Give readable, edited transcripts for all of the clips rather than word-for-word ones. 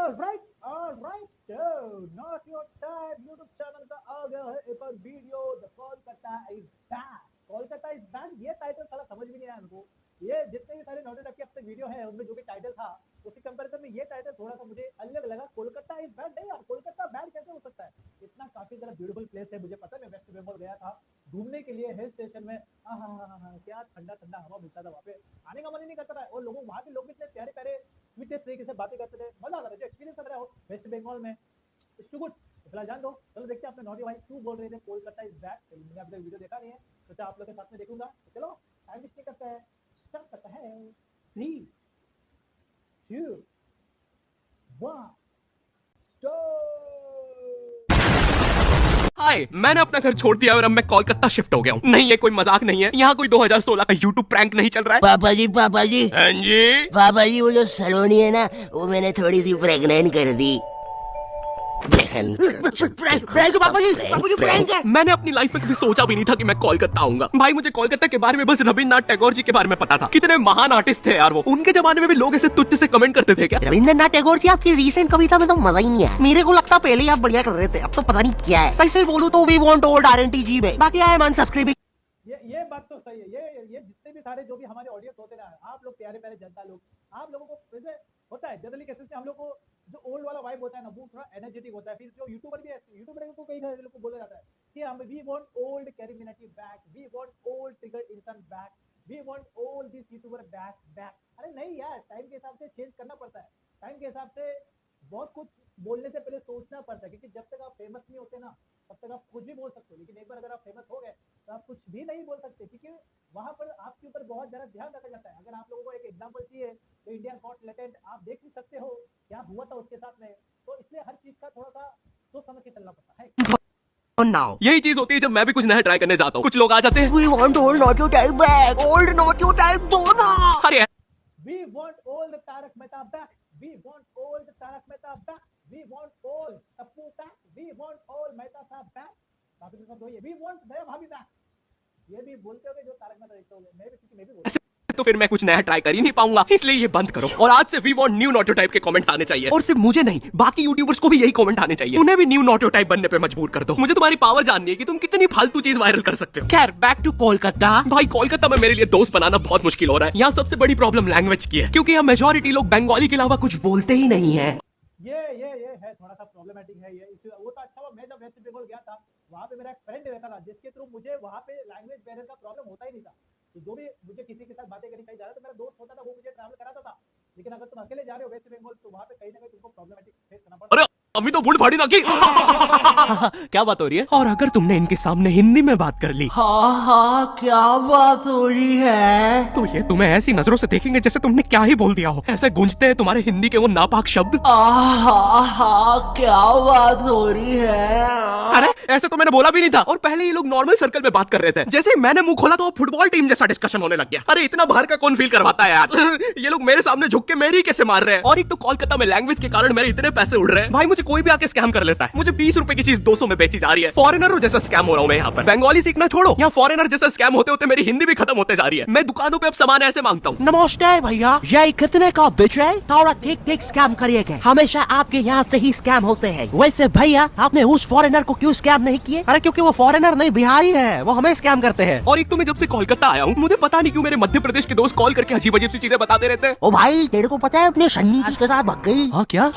Alright, not your time YouTube channel का आ गया है एक और video. The Kolkata is back, Kolkata is back. ये टाइटल साला समझ भी नहीं आया हमको। ये जितने भी सारे नॉट के अब तक वीडियो है उनमें जो भी टाइटल था उसके कंपैरिजन में ये टाइटल थोड़ा सा मुझे अलग लगा। कोलकाता इज बैक, नहीं यार कोलकाता बैक कैसे हो सकता है? इतना काफी ज्यादा ब्यूटीफुल प्लेस है। मुझे पता है, मैं वेस्ट बंगाल गया था घूमने के लिए हिल स्टेशन में। क्या ठंडा ठंडा हवा मिलता था वहाँ पे, आने का मन ही नहीं करता था। और लोगों वहाँ के लोग इतने प्यारे प्यारे स्वीटेस्ट तरीके से बातें करते थे, मजा आता था। जो एक्सपीरियंस कर रहे हो वेस्ट बंगाल में, इट्स टू गुड। फिलहाल जान दो, चलो देखते हैं अपने नॉटी भाई क्यों बोल रहे थे कोलकाता इज बैक। मैंने अभी तक वीडियो देखा नहीं है, सोचा आप लोग के साथ में देखूंगा। तो चलो टाइम वेस्ट नहीं करता है, स्टार्ट करता है। 3 2 1 हाय, मैंने अपना घर छोड़ दिया और अब मैं कोलकाता शिफ्ट हो गया हूँ। नहीं, ये कोई मजाक नहीं है। यहाँ कोई 2016 का यूट्यूब प्रैंक नहीं चल रहा है। पापा जी हाँ जी पापा जी, वो जो सलोनी है ना, वो मैंने थोड़ी सी प्रेग्नेंट कर दी। पापा जी प्रैंक है। मैंने अपनी लाइफ में कभी सोचा भी नहीं था कि मैं कोलकाता आऊंगा। भाई मुझे कोलकाता के बारे में बस रविन्द्रनाथ टैगोर जी के बारे में पता था। कितने महान आर्टिस्ट थे यार वो। उनके जमाने में भी लोग ऐसे तुच्छ से कमेंट करते थे क्या? रविन्द्रनाथ टैगोर जी, आपकी रीसेंट कविता में तो मजा ही नहीं है। मेरे को लगता पहले ही आप बढ़िया कर रहे थे, अब तो पता नहीं क्या है। सही सही बोलूं तो वी वांट ओल्ड RNTG में। बाकी आई एम अनसब्सक्राइबिंग। ये बात तो सही है। ये जितने भी सारे जो भी हमारे ऑडियंस होते ना, आप लोग प्यारे प्यारे जनता लोग, आप लोगों को वैसे होता है जनरली कैसे हम लोग को जो ओल्ड वाला वाइब होता है ना, वो थोड़ा एनर्जेटिक होता है। फिर जो यूट्यूबर भी है, यूट्यूबर को कई लोगों को बोला जाता है कि हम we want old CarryMinati back, we want old Triggered Insaan back, we want old this YouTuber back. अरे नहीं यार, टाइम के हिसाब से चेंज करना पड़ता है। टाइम के हिसाब से बहुत कुछ बोलने से पहले सोचना पड़ता है, क्योंकि जब तक आप फेमस नहीं होते ना तब तक आप कुछ भी बोल सकते हो। लेकिन एक बार अगर आप फेमस हो गए तो आप कुछ भी नहीं बोल सकते, क्योंकि वहां पर आपके ऊपर बहुत ज्यादा ध्यान रखा जाता है। अगर आप लोगों को एक एग्जांपल चाहिए तो इंडियन गॉट टैलेंट आप देख भी सकते हो क्या हुआ था उसके साथ में। तो इसलिए हर चीज का थोड़ा सा सोच समझ के चलना पड़ता है। Now. यही चीज होती है जब मैं भी कुछ नया ट्राई करने जाता हूँ। कुछ लोग आ जाते हैं, we want old not your type back, old not your type दो ना। अरे we want old Tarak Mehta back, we want old Tarak Mehta back, we want old Tappu back, we want old Mehta sahab back. बाकी सब दो, ये वी वांट दया भाभी बैक। ये भी बोलते होगे जो तारक मेहता देखते होगे, मैं भी बोलता तो फिर मैं कुछ नया ट्राई कर ही नहीं पाऊंगा। इसलिए ये बंद करो और आज से वी वांट न्यू नॉटोटाइप के कमेंट्स आने चाहिए। और सिर्फ मुझे नहीं, बाकी यूट्यूबर्स को भी यही कमेंट आने चाहिए। उन्हें भी न्यू नॉटोटाइप बनने पे मजबूर कर दो। मुझे तुम्हारी पावर जाननी है कि तुम कितनी फालतू चीज वायरल कर सकते हो। खैर, बैक टू कोलकाता। भाई कोलकाता में मेरे लिए दोस्त बनाना बहुत मुश्किल हो रहा है। यहाँ सबसे बड़ी प्रॉब्लम लैंग्वेज की है, क्योंकि यहाँ मेजोरिटी लोग बंगाली के अलावा कुछ बोलते ही नहीं है। ये है थोड़ा सा प्रॉब्लमेटिक है ये। वो तो अच्छा हुआ मैं जब वेस्ट बंगाल गया था, वहाँ पे मेरा एक फ्रेंड रहता था जिसके थ्रू मुझे वहाँ पे लैंग्वेज बैरियर का प्रॉब्लम होता ही नहीं था। तो जो भी मुझे किसी के साथ बातें करनी कहीं जा रहा तो मेरा दोस्त होता था, वो मुझे ट्रैवल कराता था। लेकिन अगर तुम अकेले जा रहे हो वेस्ट बंगाल तो वहाँ पे कहीं ना कहीं तुमको प्रॉब्लमेटिक फेस करना पड़ता है। अभी तो बुढ़ फाड़ी ना की। क्या बात हो रही है? और अगर तुमने इनके सामने हिंदी में बात कर ली, हाँ क्या बात हो रही है, तो ये तुम्हें ऐसी नजरों से देखेंगे जैसे तुमने क्या ही बोल दिया हो। ऐसे गूंजते हैं तुम्हारे हिंदी के वो नापाक शब्द। क्या बात हो रही है। अरे ऐसे तो मैंने बोला भी नहीं था। और पहले ये लोग नॉर्मल सर्कल में बात कर रहे थे, जैसे ही मैंने मुंह खोला तो फुटबॉल टीम जैसा डिस्कशन होने लग गया। अरे इतना बाहर का कौन फील करवाता है यार। ये लोग मेरे सामने झुक के मेरी कैसे मार रहे हैं। और एक तो कोलकाता में लैंग्वेज के कारण मेरे इतने पैसे उड़ रहे हैं। भाई मुझे कोई भी आके स्कैम कर लेता है। मुझे 20 रुपए की चीज 200 में बेची जा रही है। फॉरेनर जैसा स्कैम हो रहा हूँ मैं यहाँ पर। बंगाली सीखना छोड़ो, यहाँ फॉरेनर जैसा स्कैम होते होते मेरी हिंदी भी खत्म होते जा रही है। मैं दुकानों पे अब सामान ऐसे मांगता हूँ, नमस्ते भैया, ये कितने का बेच रहे? थोड़ा ठीक स्कैम करिएगा, हमेशा आपके यहाँ से ही स्कैम होते हैं। वैसे भैया आपने उस फॉरेनर को क्यों स्कैम नहीं किए? अरे क्योंकि वो फॉरेनर नहीं, बिहारी है, वो हमें स्कैम करते हैं। और एक तो मैं जब से कोलकाता आया हूँ, मुझे पता नहीं क्यों मेरे मध्य प्रदेश के दोस्त कॉल करके अजीब अजीब सी चीजें बताते रहते हैं। ओ भाई, तेरे को पता है अपने सन्नी किसके साथ भाग गई? हाँ क्या?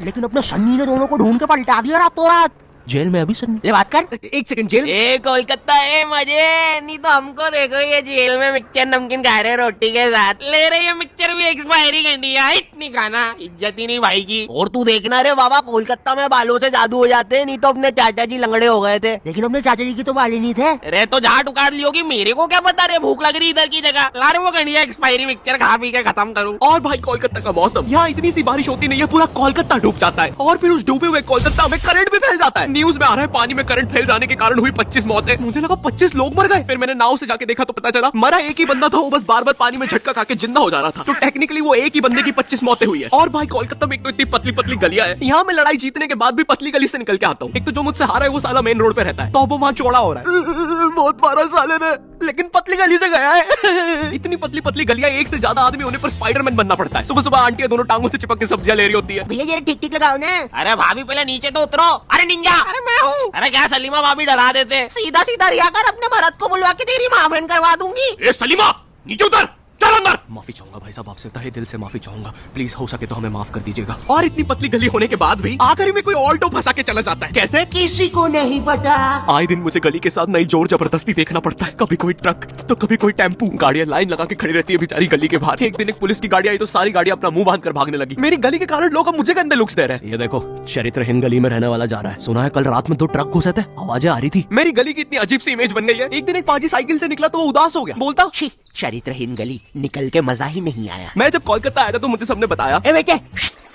लेकिन अपने सन्नी ने दोनों को ढूंढ के पलटा दिया रातों रात। जेल में अभी सन्नी, ले बात कर। एक सेकंड, जेल? ए कोलकाता ए मजे नहीं तो हमको देखो ये जेल में मिक्सचर नमकीन खा रहे रोटी के साथ। ले रहे ये मिक्सचर भी एक्सपायरी करनी है, इतनी खाना इज्जत ही नहीं भाई की। और तू देखना रे बाबा, कोलकाता में बालों से जादू हो जाते हैं, नहीं तो अपने चाचा जी लंगड़े हो गए थे। लेकिन अपने चाचा जी की तो बाल ही नहीं थे। अरे तो झाट उखाड़ लियो कि मेरे को क्या पता रे, भूख लग रही इधर की जगह। अरे वो गंडिया एक्सपायरी मिक्सचर खा पी के खत्म करूँ। और भाई कोलकाता का मौसम, यहाँ इतनी सी बारिश होती नहीं है, पूरा कोलकाता डूब जाता है। और फिर उस डूबे हुए कोलकाता में करंट भी फैल जाता है। न्यूज में आ रहा है पानी में करंट फैल जाने के कारण हुई 25 मौतें। मुझे लगा 25 लोग मर गए। फिर मैंने नाव से जाके देखा तो पता चला मरा एक ही बंदा था, वो बस बार बार पानी में झटका खा के जिंदा हो जा रहा था। तो टेक्निकली वो एक ही बंदे की 25 मौतें हुई है। और भाई कोलकाता में एक तो इतनी पतली पतली गलियां है, यहाँ मैं लड़ाई जीतने के बाद भी पतली गली से निकल के आता हूँ। एक तो जो मुझसे हारा है वो साला मेन रोड पे रहता है, तो वो वहाँ चौड़ा हो रहा है। बहुत मारा साले ने, लेकिन पतली गली से गया है। इतनी पतली पतली गलियां, एक से ज्यादा आदमी होने पर स्पाइडरमैन बनना पड़ता है। सुबह सुबह आंटियां दोनों टांगों से चिपक के सब्जियां ले रही होती है। भैया जरा टिक टिक लगाओ ना। अरे भाभी पहले नीचे तो उतरो। अरे निंजा, अरे मैं हूँ। अरे क्या सलीमा भाभी डरा देते। सीधा सीधा रिया कर, अपने भरत को बुलवा के तेरी माँ बहन करवा दूंगी। ए सलीमा, नीचे उतर, चल अंदर। माफी चाहूंगा भाई साहब, आपसे तहे दिल से माफी चाहूंगा, प्लीज हो सके तो हमें माफ कर दीजिएगा। और इतनी पतली गली होने के बाद भी आखिरी में कोई ऑल्टो फंसा के चला जाता है, कैसे किसी को नहीं पता। आए दिन मुझे गली के साथ नई जोर जबरदस्ती देखना पड़ता है। कभी कोई ट्रक तो कभी कोई टेम्पू, गाड़ियां लाइन लगा के खड़ी रहती है बेचारी गली के बाहर। एक दिन एक पुलिस की गाड़ी आई तो सारी गाड़ियां अपना मुंह बांध कर भागने लगी। मेरी गली के कारण लोग अब मुझे गंदे लुक्स दे रहे हैं। ये देखो चरित्रहीन गली में रहने वाला जा रहा है। सुना है कल रात में 2 ट्रक घुसे थे, आवाजें आ रही थी। मेरी गली की इतनी अजीब सी इमेज बन गई है। एक दिन एक पाजी साइकिल से निकला तो वो उदास हो गया, बोलता छी, चरित्रहीन गली, निकल के मजा ही नहीं आया। मैं जब कोलकाता आया था तो मुझे सबने बताया, ए बेटे,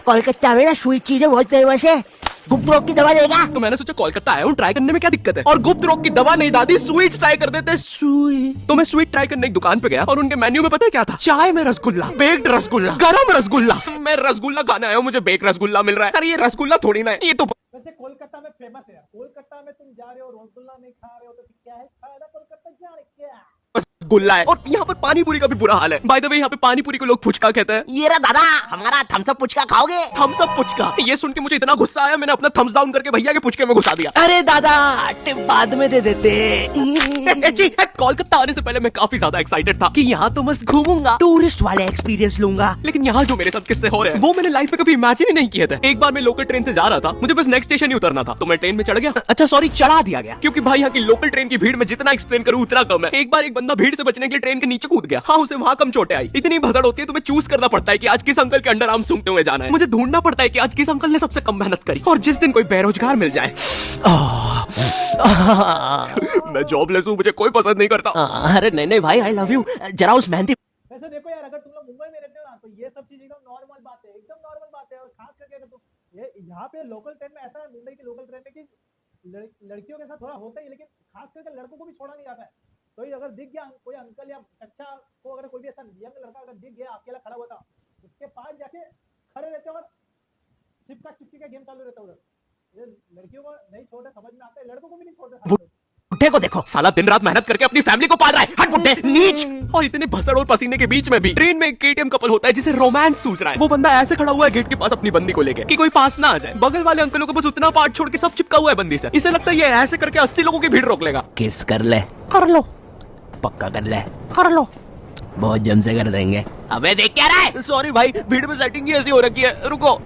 कोलकाता में ना स्वीट चीजें बहुत फेमस है, गुप्त रोग की दवा देगा। तो मैंने सोचा कोलकाता आया हूँ, ट्राई करने में क्या दिक्कत है। और गुप्त रोग की दवा नहीं दादी, स्वीट ट्राई कर देते। स्वीट तो मैं स्वीट ट्राई करने एक दुकान पे गया और उनके मेन्यू में पता है क्या था, चाय में रसगुल्ला, बेक्ड रसगुल्ला, गरम रसगुल्ला। मैं रसगुल्ला खाने आया हूँ, मुझे बेक रसगुल्ला मिल रहा है। अरे ये रसगुल्ला थोड़ी ना है, ये तो वैसे कोलकाता में फेमस है। कोलकाता में तुम जा रहे हो, रसगुल्ला नहीं खा रहे हो तो फिर क्या है फायदा कोलकाता जाने क्या? गुल्ला है। और यहाँ पर पानी पूरी का भी बुरा हाल है। बाय द वे यहाँ पे पानी पूरी को लोग फुचका कहते हैं। ये रहा दादा, हमारा थम्स अप पुचका खाओगे? थम्स अप पुचका, ये सुन के मुझे इतना गुस्सा आया, मैंने अपना थम्स डाउन करके भैया के पुचके में घुसा दिया। अरे दादा, टिप बाद में दे देते। कोलकाता आने से पहले मैं काफी ज्यादा एक्साइटेड था कि यहाँ तो मस्त घूमूंगा, टूरिस्ट वाले एक्सपीरियंस लूंगा। लेकिन यहाँ जो मेरे साथ किस्से हो रहे हैं वो मैंने लाइफ में कभी इमेजिन ही नहीं किए थे। एक बार मैं लोकल ट्रेन से जा रहा था, मुझे बस नेक्स्ट स्टेशन ही उतरना था, तो मैं ट्रेन में चढ़ गया। अच्छा सॉरी, चढ़ा दिया गया। क्योंकि भाई यहाँ की लोकल ट्रेन की भीड़ में जितना एक्सप्लेन करूँ उतना कम है। एक बार एक बंदा भीड़ से बचने के लिए ट्रेन के नीचे कूद गया। हाँ, उसे वहाँ कम चोटें आई। इतनी भसड़ होती है, तुम्हें चूज करना पड़ता है कि आज किस अंकल के अंडर आर्म सूंघते हुए जाना है। मुझे ढूंढना पड़ता है कि आज किस अंकल ने सबसे कम मेहनत करी। और जिस दिन कोई बेरोजगार मिल जाए, मैं जॉबलेस हूँ, मुझे कोई पसंद नहीं करता। अरे नहीं भाई, आई लव यू। जरा उस मेहंदी। वैसे देखो यार, अगर तुम लोग मुंबई में रहते हो ना तो ये सब चीज एकदम नॉर्मल बात है, एकदम नॉर्मल बात है। और खास करके अगर तुम ये यहाँ पे लोकल ट्रेन में ऐसा है, मुंबई की लोकल ट्रेन में कि लड़कियों के साथ थोड़ा होता ही, लेकिन खास करके लड़कों को भी छोड़ा नहीं जाता है। तो ये अगर दिख गया कोई अंकल या चच्चा को, अगर कोई भी ऐसा यंग लड़का अगर दिख गया अकेला खड़ा हुआ था, उसके पास जाके खड़े रहते और चिपका चिपकी का गेम चालू रहता है उधर। ये लड़कियों को नहीं छोड़ते, समझ में आता है, लड़कों को भी नहीं छोड़ते। बुड्ढे को देखो, साला दिन रात मेहनत करके अपनी फैमिली को पाल रहा है। हट बुड्ढे, नीच। और इतने भसड़ और पसीने के बीच में भी ट्रेन में एक केटीएम कपल होता है जिसे रोमांस सूझ रहा है। वो बंदा ऐसे खड़ा हुआ है गेट के पास अपनी बंदी को लेके कि कोई पास ना आ जाए। बगल वाले अंकलों को बस उतना पार्ट छोड़ के सब चिपका हुआ है बंदी से। इसे लगता है ये ऐसे करके 80 लोगों की भीड़ रोक लेगा। किस कर ले, कर लो, पक्का कर ले, कर लो, बहुत जम से कर देंगे। अबे देख क्या रहा है? सॉरी भाई, भीड़ में सेटिंग ही ऐसी हो रखी है, रुको।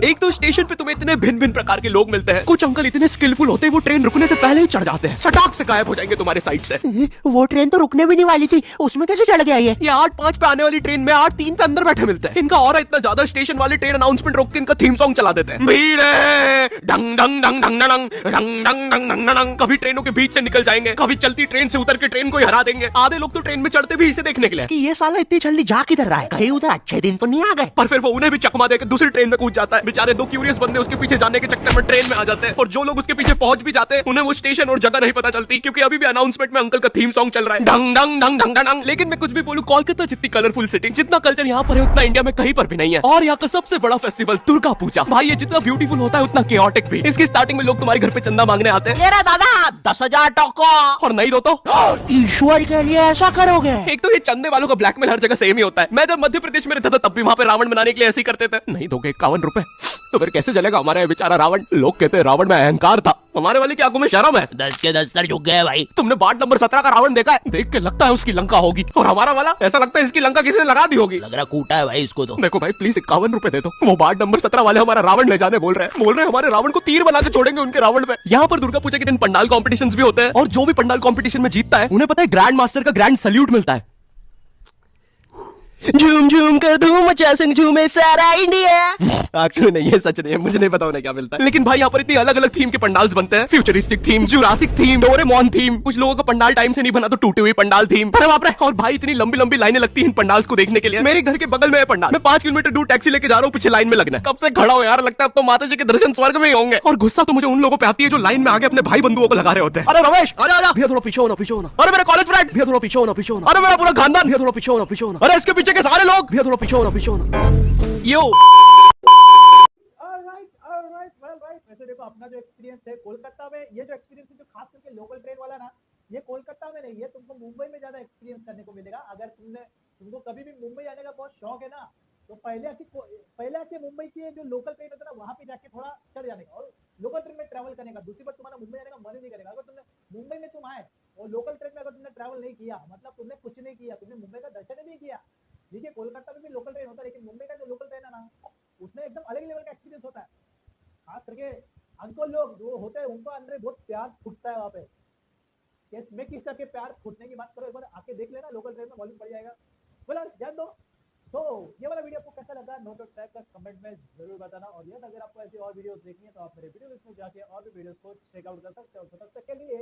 एक तो स्टेशन पे तुम्हें इतने भिन्न भिन्न प्रकार के लोग मिलते हैं। कुछ अंकल इतने स्किलफुल होते हैं, वो ट्रेन रुकने से पहले ही चढ़ जाते हैं, सटाक से गायब हो जाएंगे तुम्हारे साइड से। वो ट्रेन तो रुकने भी नहीं वाली थी, उसमें कैसे चढ़ गया ये? 8:05 पे आने वाली ट्रेन में 8:03 पे अंदर बैठे मिलते हैं। इनका और इतना ज्यादा, स्टेशन वाले ट्रेन अनाउंसमेंट रोक के इनका थीम सॉन्ग चला देते हैं। भीड़ है, डंग डंग डंग डंग डंग डंग डंग डंग डंग डंग। कभी ट्रेनों के बीच से निकल जाएंगे, कभी चलती ट्रेन से उतर के ट्रेन को हरा देंगे। आधे लोग तो ट्रेन में चढ़ते भी इसे देखने के लिए कि ये साला इतनी जल्दी जा किधर रहा है, कहीं उधर अच्छे दिन तो नहीं आ गए। पर फिर वो उन्हें भी चकमा देकर दूसरी ट्रेन में कूद जाता है। बेचारे 2 क्यूरियस बंदे उसके पीछे जाने के चक्कर में ट्रेन में आ जाते हैं। और जो लोग उसके पीछे पहुंच भी जाते हैं, उन्हें वो स्टेशन और जगह नहीं पता चलती, क्योंकि अभी भी अनाउंसमेंट में अंकल का थीम सॉन्ग चल रहा है, डंग डंग डंग डंग डंग। लेकिन मैं कुछ भी बोलूं, कोलकाता जितनी कलरफुल सिटी, जितना कल्चर यहाँ पर है उतना इंडिया में कहीं पर भी नहीं है। और यहाँ का सबसे बड़ा फेस्टिवल दुर्गा पूजा, भाई ये जितना ब्यूटीफुल होता है उतना केओटिक भी। इसकी स्टार्टिंग में लोग तुम्हारे घर पे चंदा मांगने आते हैं। ये रहा दादा, 10,000 टोको। और नहीं दो तो ईश्वर के लिए ऐसा करोगे? एक तो ये चंदे वालों का ब्लैकमेल हर जगह सेम ही होता है। मैं जब मध्य प्रदेश में रहता था तब भी वहाँ पे रावण बनाने के लिए ऐसे ही करते थे। नहीं दोगे 51 रुपए तो फिर कैसे चलेगा हमारा ये बेचारा रावण। लोग कहते हैं रावण में अहंकार था, हमारे वाले की आंखों में शर्म है। 10 के 10 सर झुक गए भाई। तुमने वार्ड नंबर 17 का रावण देखा है? देख के लगता है उसकी लंका होगी, और हमारा वाला ऐसा लगता है इसकी लंका किसी ने लगा दी होगी। लग रहा कूटा है भाई इसको तो। देखो भाई प्लीज 51 रुपए दे दो। वो वार्ड नंबर 17 वाले हमारा रावण ले जाने बोल रहे हैं हमारे रावण को तीर बना के छोड़ेंगे उनके रावण पे। यहाँ पर दुर्गा पूजा के दिन पंडाल कॉम्पिटिशन्स भी होते हैं, और जो भी पंडाल कॉम्पिटिशन में जीतता है उन्हें पता है ग्रैंड मास्टर का ग्रैंड सल्यूट मिलता है। झूम झूम कर धूम मचा संग झूमे सारा इंडिया। एक्चुअली नहीं, ये सच नहीं है, मुझे नहीं पता उन्हें क्या मिलता है। लेकिन भाई यहाँ पर इतनी अलग अलग थीम के पंडाल्स बनते हैं, futuristic theme, Jurassic theme, Doraemon theme, कुछ लोगों का पंडाल टाइम से नहीं बना तो टूटी हुई पंडाल थीम। अरे बाप रे! और भाई इतनी लंबी लंबी लाइनें लगती हैं इन पंडाल्स को देखने के लिए। मेरे घर के बगल में है पंडाल, मैं 5 किलोमीटर दूर टैक्सी लेके जा रहा हूँ, पीछे लाइन में लगना है। कब से खड़ा हूँ यार, लगता है अब तो माता जी के दर्शन स्वर्ग में ही होंगे। और गुस्सा तो मुझे उन लोगों पे आती है जो लाइन में आगे अपने भाई बंधुओं को लगा रहे होते हैं। अरे रमेश आजा आजा, भैया थोड़ा पीछे होना, पीछे होना। अरे मेरे कॉलेज फ्रेंड्स, भैया थोड़ा पीछे होना, पीछे होना। अरे मेरा पूरा खानदान, भैया थोड़ा पीछे होना, पीछे होना। अरे इसके पीछे के सारे लोग, भैया थोड़ा पीछे होना, पीछे होना। यो ऑलराइट, वेल राइट। वैसे देखो अपना जो एक्सपीरियंस है कोलकाता में, ये जो एक्सपीरियंस है जो खास करके लोकल ट्रेन वाला ना, ये कोलकाता में नहीं है, तुमको मुंबई में ज्यादा एक्सपीरियंस करने को मिलेगा। अगर तुमको कभी भी मुंबई आने का बहुत शौक है ना, तो पहले आके मुंबई की जो लोकल ट्रेन होता है ना, वहाँ पे जाके थोड़ा चढ़ जाने का और लोकल ट्रेन में ट्रैवल करने का। दूसरी बार तुम्हारा मुंबई आने का मन ही नहीं करेगा। अगर तुमने मुंबई में तुम आए और लोकल ट्रेन में अगर तुमने ट्रैवल नहीं किया, मतलब तुमने कुछ नहीं किया, तुमने मुंबई का दर्शन ही नहीं किया। देखिए कोलकाता में भी लोकल ट्रेन होता है, लेकिन मुंबई का जो लोकल ट्रेन है ना, उसमें एकदम अलग लेवल का एक्सपीरियंस होता है। खास करके अंकल लोग जो होते हैं, उनको अंदर बहुत प्यार फूटता है वहाँ पे। मैं किस तरह के प्यार फूटने की बात करो, एक बार आके देख लेना, लोकल ट्रेन में मालूम पड़ जाएगा। बोला जान दो। तो ये वाला वीडियो आपको कैसा लगा, नोट और टैग का कमेंट में जरूर बताना। और यस, अगर आपको ऐसी और वीडियोस देखनी है तो आप मेरे वीडियो लिस्ट में जाके और भी वीडियोस को चेकआउट कर सकते हो। तब तक के लिए